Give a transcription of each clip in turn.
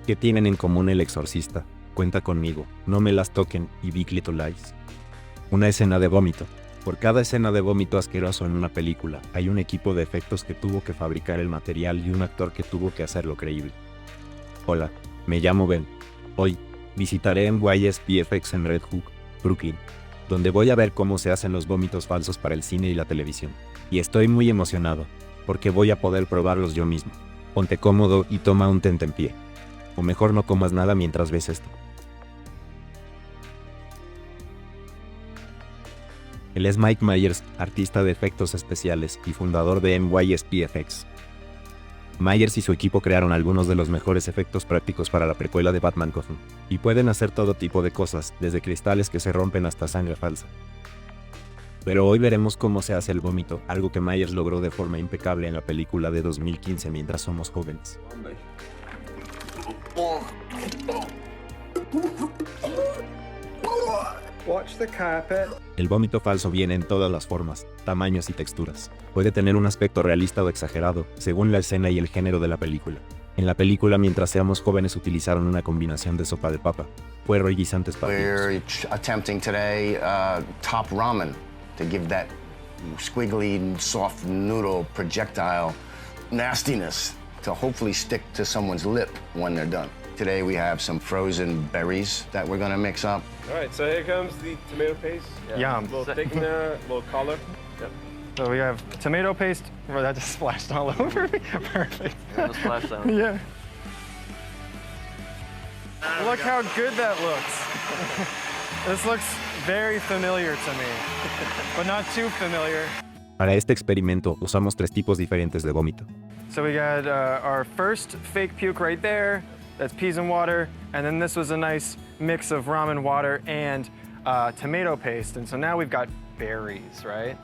¿Qué tienen en común El Exorcista, Cuenta conmigo, No me las toquen y Big Little Lies? Una escena de vómito. Por cada escena de vómito asqueroso en una película, hay un equipo de efectos que tuvo que fabricar el material y un actor que tuvo que hacerlo creíble. Hola, me llamo Ben. Hoy, visitaré NYSPFX en Red Hook, Brooklyn, donde voy a ver cómo se hacen los vómitos falsos para el cine y la televisión. Y estoy muy emocionado, porque voy a poder probarlos yo mismo. Ponte cómodo y toma un tentempié. O mejor no comas nada mientras ves esto. Él es Mike Myers, artista de efectos especiales y fundador de NYSPFX. Myers y su equipo crearon algunos de los mejores efectos prácticos para la precuela de Batman Gotham, y pueden hacer todo tipo de cosas, desde cristales que se rompen hasta sangre falsa. Pero hoy veremos cómo se hace el vómito, algo que Myers logró de forma impecable en la película de 2015 Mientras somos jóvenes. Watch the carpet. El vómito falso viene en todas las formas, tamaños y texturas. Puede tener un aspecto realista o exagerado, según la escena y el género de la película. En la película Mientras seamos jóvenes utilizaron una combinación de sopa de papa, puerro y guisantes partidos. We're attempting today top ramen to give that squiggly, soft noodle projectile nastiness to hopefully stick to someone's lip when they're done. Today we have some frozen berries that we're gonna mix up. All right, so here comes the tomato paste. Yum. A little thickener, a little color. Yep. So we have tomato paste. Oh, that just splashed all over me. Perfect. Yeah. Look how good that looks. This looks very familiar to me, but not too familiar. Para este experimento usamos 3 tipos diferentes de vómito. So we got our first fake puke right there. That's peas and water, and then this was a nice mix of ramen water and tomato paste, and so now we've got berries, right?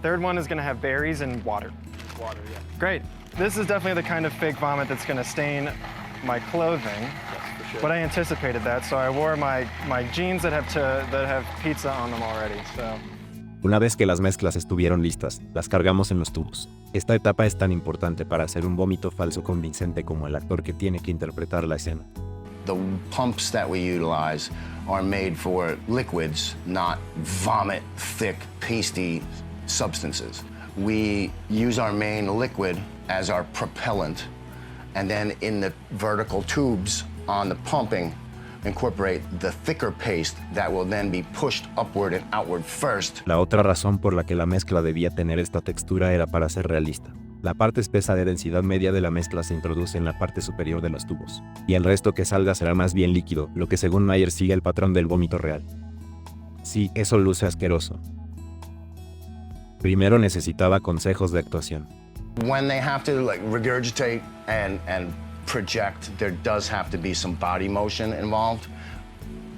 Third one is gonna have berries and water. Water, yeah. Great. This is definitely the kind of fake vomit that's gonna stain my clothing, Yes, for sure. but I anticipated that, so I wore my jeans that have pizza on them already, so. Una vez que las mezclas estuvieron listas, las cargamos en los tubos. Esta etapa es tan importante para hacer un vómito falso convincente como el actor que tiene que interpretar la escena. The pumps that we utilize are made for liquids, not vomit, thick, pasty substances. We use our main liquid as our propellant, and then in the vertical tubes on the pumping, incorporate the thicker paste that will then be pushed upward and outward first. La otra razón por la que la mezcla debía tener esta textura era para ser realista. La parte espesa de densidad media de la mezcla se introduce en la parte superior de los tubos, y el resto que salga será más bien líquido, lo que según Myers sigue el patrón del vómito real. Sí, eso luce asqueroso. Primero necesitaba consejos de actuación. When they have to regurgitate and project, there does have to be some body motion involved,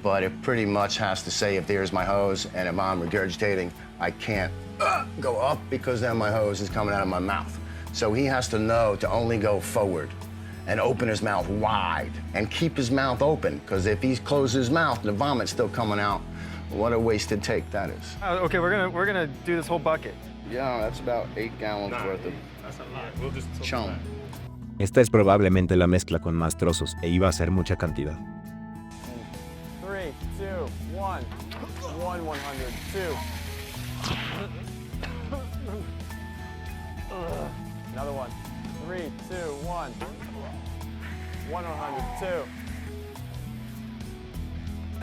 but it pretty much has to say, if there's my hose and if I'm regurgitating, I can't go up because then my hose is coming out of my mouth. So he has to know to only go forward and open his mouth wide and keep his mouth open, because if he closes his mouth and the vomit's still coming out, what a wasted take that is. Okay, we're gonna do this whole bucket. Yeah, that's about 8 gallons worth of That's a lot. We'll just chum. Esta es probablemente la mezcla con más trozos e iba a ser mucha cantidad. 3, 2, 1. 1, 100, 2. Another one. 3, 2, 1. 100, 2.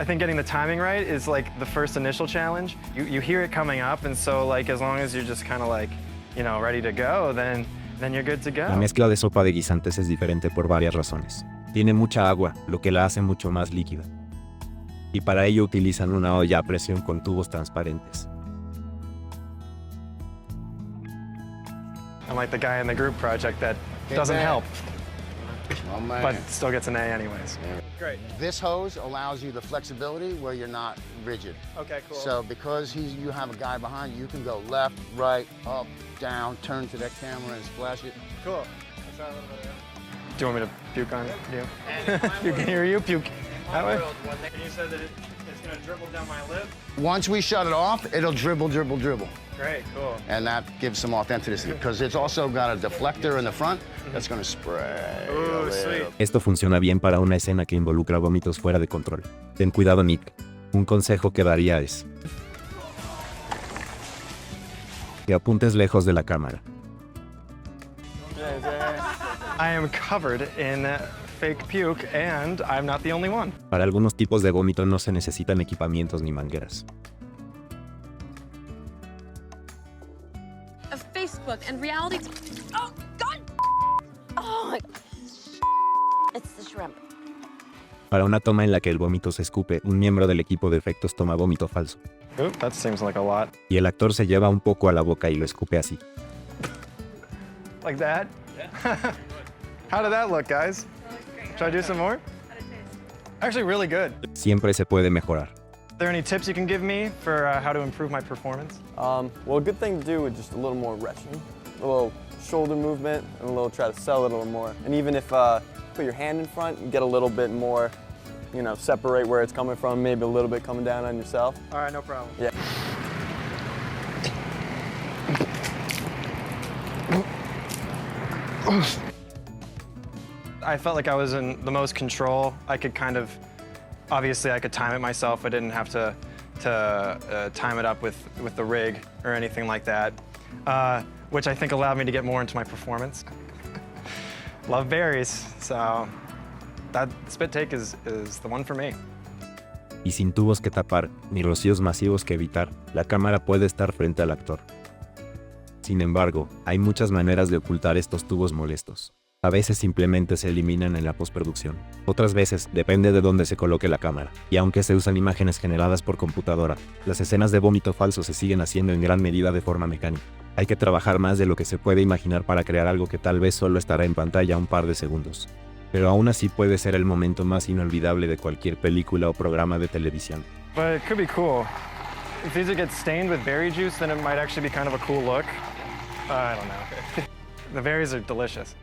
I think getting the timing right is like the first initial challenge. You hear it coming up, and so like as long as you're just kind of like, you know, ready to go, then you're good to go. La mezcla de sopa de guisantes es diferente por varias razones. Tiene mucha agua, lo que la hace mucho más líquida. Y para ello utilizan una olla a presión con tubos transparentes. I'm like the guy in the group project that doesn't help, Oh, man. but still gets an A anyways. Great. This hose allows you the flexibility where you're not rigid. Okay, cool. So because you have a guy behind you, you can go left, right, up, down, turn to that camera and splash it. Cool. Let's try a little bit of that. Do you want me to puke on you? You can hear you puke. That way? You said that it's gonna dribble down my lip. Once we shut it off, it'll dribble, dribble, dribble. Great, cool. And that gives some authenticity because it's also got a deflector in the front that's going to spray. Ooh, sweet. Esto funciona bien para una escena que involucra vómitos fuera de control. Ten cuidado, Nick. Un consejo que daría es que apuntes lejos de la cámara. I am covered in fake puke and I'm not the only one. Para algunos tipos de vómito no se necesitan equipamientos ni mangueras. Of Facebook and reality. Oh, God! Oh, my. It's the shrimp. Para una toma en la que el vómito se escupe, un miembro del equipo de efectos toma vómito falso. Oop, that seems like a lot. Y el actor se lleva un poco a la boca y lo escupe así. Like that? How did that look, guys? Should I do some more? Actually, really good. Siempre se puede mejorar. Are there any tips you can give me for how to improve my performance? Well, a good thing to do is just a little more retching, a little shoulder movement, and a little try to sell it a little more. And even if put your hand in front, you get a little bit more, you know, separate where it's coming from, maybe a little bit coming down on yourself. All right, no problem. Yeah. I felt like I was in the most control. I could kind of, obviously I could time it myself. I didn't have to time it up with the rig or anything like that, which I think allowed me to get more into my performance. Love berries, so that spit take is the one for me. Y sin tubos que tapar, ni rocíos masivos que evitar, la cámara puede estar frente al actor. Sin embargo, hay muchas maneras de ocultar estos tubos molestos. A veces simplemente se eliminan en la postproducción. Otras veces depende de dónde se coloque la cámara. Y aunque se usan imágenes generadas por computadora, las escenas de vómito falso se siguen haciendo en gran medida de forma mecánica. Hay que trabajar más de lo que se puede imaginar para crear algo que tal vez solo estará en pantalla un par de segundos. Pero aún así puede ser el momento más inolvidable de cualquier película o programa de televisión. But it could be cool. If these get stained with berry juice, then it might actually be kind of a cool look. I don't know. The berries are delicious.